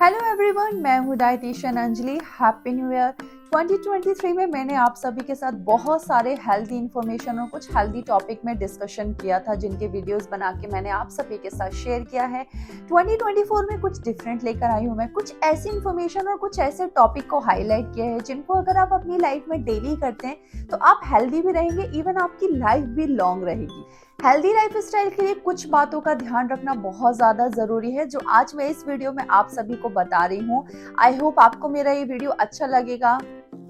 Hello everyone, मैं हूँ dietitian Anjali. Happy new year. 2023 में मैंने आप सभी के साथ बहुत सारे हेल्दी इन्फॉर्मेशन और कुछ हेल्दी टॉपिक में डिस्कशन किया था, जिनके वीडियोस बना के मैंने आप सभी के साथ शेयर किया है। 2024 में कुछ डिफरेंट लेकर आई हूँ मैं, कुछ ऐसी इन्फॉर्मेशन और कुछ ऐसे टॉपिक को हाईलाइट किया है जिनको अगर आप अपनी लाइफ में डेली करते हैं तो आप हेल्दी भी रहेंगे, इवन आपकी लाइफ भी लॉन्ग रहेगी। हेल्दी लाइफ स्टाइल के लिए कुछ बातों का ध्यान रखना बहुत ज्यादा जरूरी है, जो आज मैं इस वीडियो में आप सभी को बता रही हूँ। आई होप आपको मेरा ये वीडियो अच्छा लगेगा।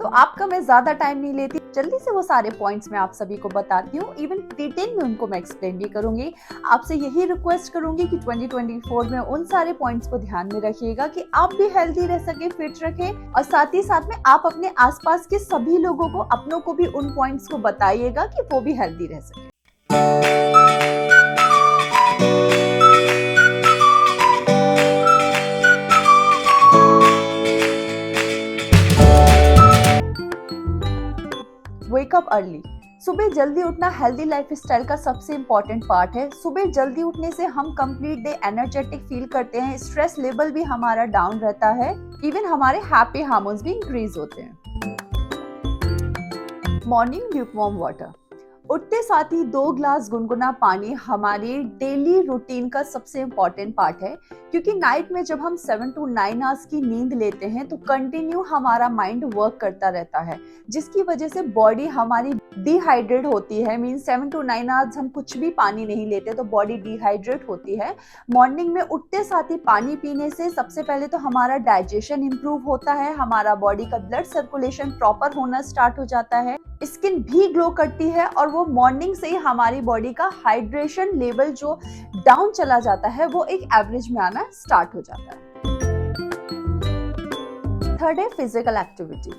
तो आपका मैं ज्यादा टाइम नहीं लेती, जल्दी से वो सारे पॉइंट्स मैं आप सभी को बताती हूँ। इवन डिटेल में उनको मैं एक्सप्लेन भी करूंगी। आपसे यही रिक्वेस्ट करूंगी कि 2024 में उन सारे पॉइंट्स को ध्यान में रखिएगा कि आप भी हेल्दी रह सके, फिट रखें, और साथ ही साथ में आप अपने आसपास के सभी लोगों को, अपनों को भी उन पॉइंट्स को बताइएगा कि वो भी हेल्दी रह सके। Wake up early. सुबह जल्दी उठना हेल्दी लाइफस्टाइल का सबसे इम्पोर्टेंट पार्ट है। सुबह जल्दी उठने से हम कंप्लीट डे एनर्जेटिक फील करते हैं, स्ट्रेस लेवल भी हमारा डाउन रहता है, इवन हमारे हैप्पी हार्मोन्स भी इंक्रीज होते हैं। Morning lukewarm water. उठते साथ ही 2 ग्लास गुनगुना पानी हमारी डेली रूटीन का सबसे इम्पोर्टेंट पार्ट है, क्योंकि नाइट में जब हम 7 to 9 आवर्स की नींद लेते हैं तो कंटिन्यू हमारा माइंड वर्क करता रहता है, जिसकी वजह से बॉडी हमारी डिहाइड्रेट होती है। मीन 7 to 9 आवर्स हम कुछ भी पानी नहीं लेते तो बॉडी डिहाइड्रेट होती है। मॉर्निंग में उठते साथ ही पानी पीने से सबसे पहले तो हमारा डाइजेशन इंप्रूव होता है, हमारा बॉडी का ब्लड सर्कुलेशन प्रॉपर होना स्टार्ट हो जाता है, स्किन भी ग्लो करती है, और वो मॉर्निंग से ही हमारी बॉडी का हाइड्रेशन लेवल जो डाउन चला जाता है वो एक एवरेज में आना स्टार्ट हो जाता है। थर्ड है फिजिकल एक्टिविटी।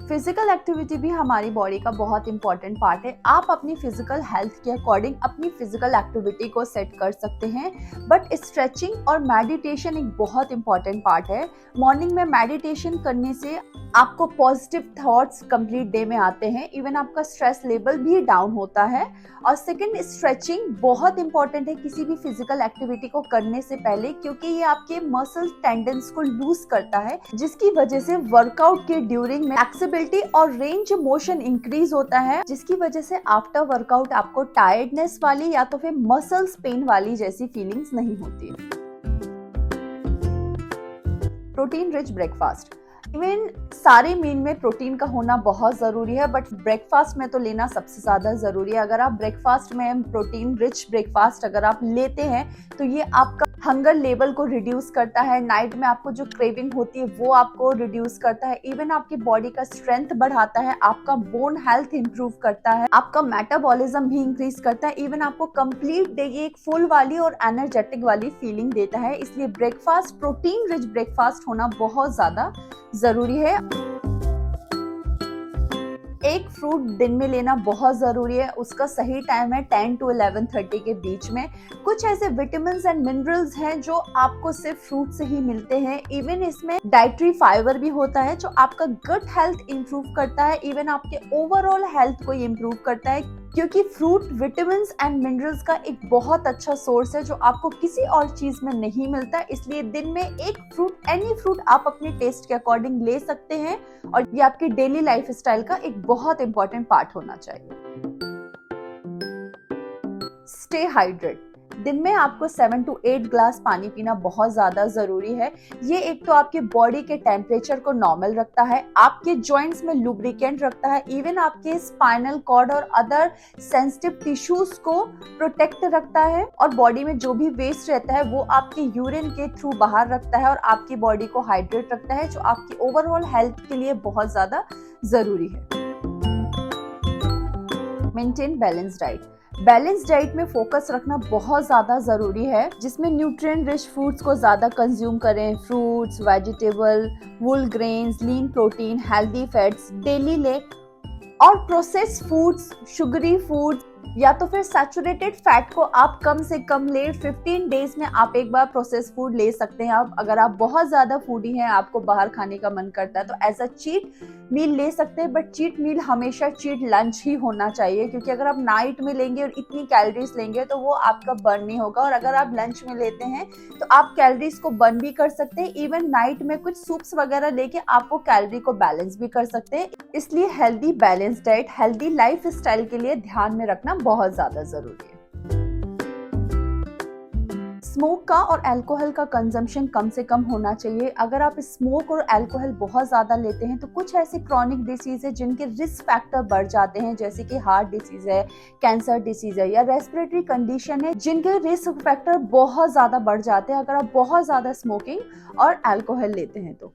फिजिकल एक्टिविटी भी हमारी बॉडी का बहुत इंपॉर्टेंट पार्ट है। आप अपनी फिजिकल हेल्थ के अकॉर्डिंग अपनी फिजिकल एक्टिविटी को सेट कर सकते हैं, बट स्ट्रेचिंग और मेडिटेशन एक बहुत इंपॉर्टेंट पार्ट है। मॉर्निंग में मेडिटेशन करने से आपको पॉजिटिव थॉट्स कंप्लीट डे में आते हैं, इवन आपका स्ट्रेस लेवल भी डाउन होता है। और सेकंड, स्ट्रेचिंग बहुत इंपॉर्टेंट है किसी भी फिजिकल एक्टिविटी को करने से पहले, क्योंकि ये आपके मसल टेंडेंस को लूज करता है, जिसकी वजह से वर्कआउट के ड्यूरिंग में फ्लेक्सिबिलिटी और रेंज मोशन इंक्रीज होता है, जिसकी वजह से आफ्टर वर्कआउट आपको टायर्डनेस वाली या तो फिर मसल्स पेन वाली जैसी फीलिंग्स नहीं होती। Protein rich breakfast. इवन सारे मील में प्रोटीन का होना बहुत ज़रूरी है, बट ब्रेकफास्ट में तो लेना सबसे ज़्यादा ज़रूरी है। अगर आप ब्रेकफास्ट में प्रोटीन रिच ब्रेकफास्ट अगर आप लेते हैं तो ये आपका हंगर लेवल को रिड्यूस करता है, नाइट में आपको जो क्रेविंग होती है वो आपको रिड्यूस करता है, इवन आपकी बॉडी का स्ट्रेंथ बढ़ाता है, आपका बोन हेल्थ इंप्रूव करता है, आपका मेटाबॉलिज्म भी इंक्रीज करता है, इवन आपको कंप्लीट डे एक फुल वाली और एनर्जेटिक वाली फीलिंग देता है। इसलिए ब्रेकफास्ट, प्रोटीन रिच ब्रेकफास्ट होना बहुत ज़्यादा जरूरी है। एक फ्रूट दिन में लेना बहुत जरूरी है, उसका सही टाइम है 10 to 11:30 के बीच में। कुछ ऐसे विटामिन्स एंड मिनरल्स हैं जो आपको सिर्फ फ्रूट से ही मिलते हैं। इवन इसमें डाइटरी फाइबर भी होता है जो आपका गट हेल्थ इंप्रूव करता है, इवन आपके ओवरऑल हेल्थ को इंप्रूव करता है, क्योंकि फ्रूट विटामिन्स एंड मिनरल्स का एक बहुत अच्छा सोर्स है जो आपको किसी और चीज में नहीं मिलता। इसलिए दिन में एक फ्रूट, एनी फ्रूट आप अपने टेस्ट के अकॉर्डिंग ले सकते हैं, और ये आपकी डेली लाइफस्टाइल का एक बहुत इंपॉर्टेंट पार्ट होना चाहिए। Stay hydrate. दिन में आपको 7 to 8 ग्लास पानी पीना बहुत ज्यादा जरूरी है। ये एक तो आपके बॉडी के टेम्परेचर को नॉर्मल रखता है, आपके जॉइंट्स में लुब्रिकेंट रखता है, इवन आपके स्पाइनल कॉर्ड और अदर सेंसिटिव टिश्यूज को प्रोटेक्ट रखता है, और बॉडी में जो भी वेस्ट रहता है वो आपके यूरिन के थ्रू बाहर रखता है और आपकी बॉडी को हाइड्रेट रखता है, जो आपकी ओवरऑल हेल्थ के लिए बहुत ज्यादा जरूरी है। Maintain balance diet. Balance diet में फोकस रखना बहुत ज़्यादा ज़रूरी है, जिसमें न्यूट्रिएंट रिच फूड्स को ज़्यादा कंज्यूम करें। Fruits, vegetable, whole grains, lean protein, healthy fats daily ले, और प्रोसेस्ड फूड्स, शुगरी फूड्स, या तो फिर सैचुरेटेड फैट को आप कम से कम ले। 15 डेज में आप एक बार प्रोसेस फूड ले सकते हैं। आप अगर आप बहुत ज़्यादा फूडी हैं, आपको बाहर खाने का मन करता है, तो एज अ चीट मील ले सकते हैं। बट चीट मील हमेशा चीट लंच ही होना चाहिए, क्योंकि अगर आप नाइट में लेंगे और इतनी कैलोरीज लेंगे तो वो आपका बर्न नहीं होगा। और अगर आप लंच में लेते हैं तो आप कैलोरीज को बर्न भी कर सकते हैं। इवन नाइट में कुछ सूप्स वगैरह लेके आप वो कैलोरी को बैलेंस भी कर सकते हैं। इसलिए healthy balance diet, healthy life style के लिए ध्यान में रखना बहुत ज्यादा जरूरी है। स्मोक का और अल्कोहल का कंजम्पशन कम से कम होना चाहिए। अगर आप स्मोक और अल्कोहल बहुत ज़्यादा लेते हैं तो कुछ ऐसी क्रॉनिक डिसीज है जिनके रिस्क फैक्टर बढ़ जाते हैं, जैसे कि हार्ट डिसीज है, कैंसर डिसीज है या रेस्पिरेटरी कंडीशन है, जिनके रिस्क फैक्टर बहुत ज़्यादा बढ़ जाते हैं अगर आप बहुत ज़्यादा स्मोकिंग और अल्कोहल लेते हैं तो।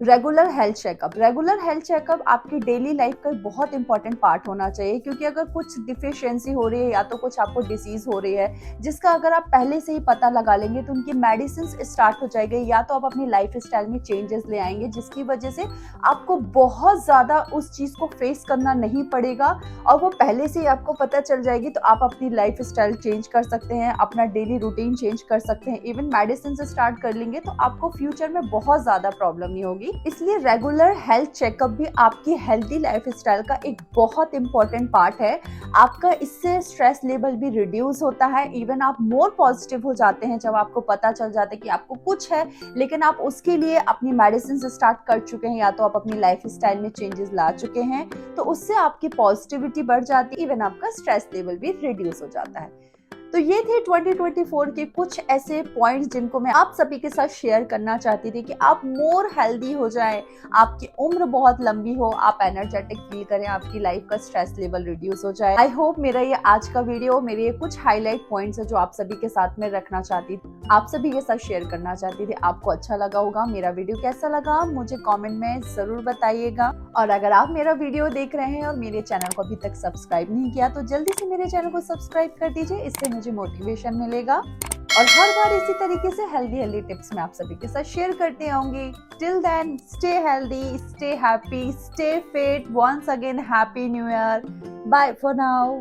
रेगुलर हेल्थ चेकअप आपकी डेली लाइफ का बहुत इंपॉर्टेंट पार्ट होना चाहिए, क्योंकि अगर कुछ डिफिशियंसी हो रही है या तो कुछ आपको डिसीज हो रही है जिसका अगर आप पहले से ही पता लगा लेंगे तो उनकी मेडिसिन स्टार्ट हो जाएगी, या तो आप अपनी लाइफ स्टाइल में चेंजेस ले आएंगे जिसकी वजह से आपको बहुत ज़्यादा उस चीज़ को फेस करना नहीं पड़ेगा और वो पहले से ही आपको पता चल जाएगी। तो आप अपनी लाइफ स्टाइल चेंज कर सकते हैं, अपना डेली रूटीन चेंज कर सकते हैं, इवन मेडिसिन से स्टार्ट कर लेंगे तो आपको फ्यूचर में बहुत ज़्यादा प्रॉब्लम नहीं होगी। इसलिए रेगुलर हेल्थ चेकअप भी आपकी हेल्दी लाइफ स्टाइल का एक बहुत इंपॉर्टेंट पार्ट है। आपका इससे स्ट्रेस लेवल भी रिड्यूस होता है। इवन आप मोर पॉजिटिव हो जाते हैं जब आपको पता चल जाता है कि आपको कुछ है, लेकिन आप उसके लिए अपनी मेडिसिन से स्टार्ट कर चुके हैं या तो आप अपनी लाइफ स्टाइल में चेंजेस ला चुके हैं, तो उससे आपकी पॉजिटिविटी बढ़ जाती है। इवन आपका स्ट्रेस लेवल भी रिड्यूस हो जाता है। तो ये थे 2024 के कुछ ऐसे पॉइंट्स जिनको मैं आप सभी के साथ शेयर करना चाहती थी कि आप मोर हेल्दी हो जाएं, आपकी उम्र बहुत लंबी हो, आप एनर्जेटिक फील करें, आपकी लाइफ का स्ट्रेस लेवल रिड्यूस हो जाए। आई होप मेरा ये आज का वीडियो, मेरे ये कुछ हाईलाइट पॉइंट्स है जो आप सभी के साथ में रखना चाहती थी, आप सभी के साथ शेयर करना चाहती थी, आपको अच्छा लगा होगा। मेरा वीडियो कैसा लगा मुझे कॉमेंट में जरूर बताइएगा। और अगर आप मेरा वीडियो देख रहे हैं और मेरे चैनल को अभी तक सब्सक्राइब नहीं किया तो जल्दी से मेरे चैनल को सब्सक्राइब कर दीजिए, इससे मुझे मोटिवेशन मिलेगा और हर बार इसी तरीके से हेल्दी टिप्स मैं आप सभी के साथ शेयर करते आऊंगी। Till then stay healthy, stay happy, stay fit. Once again happy new year. Bye for now.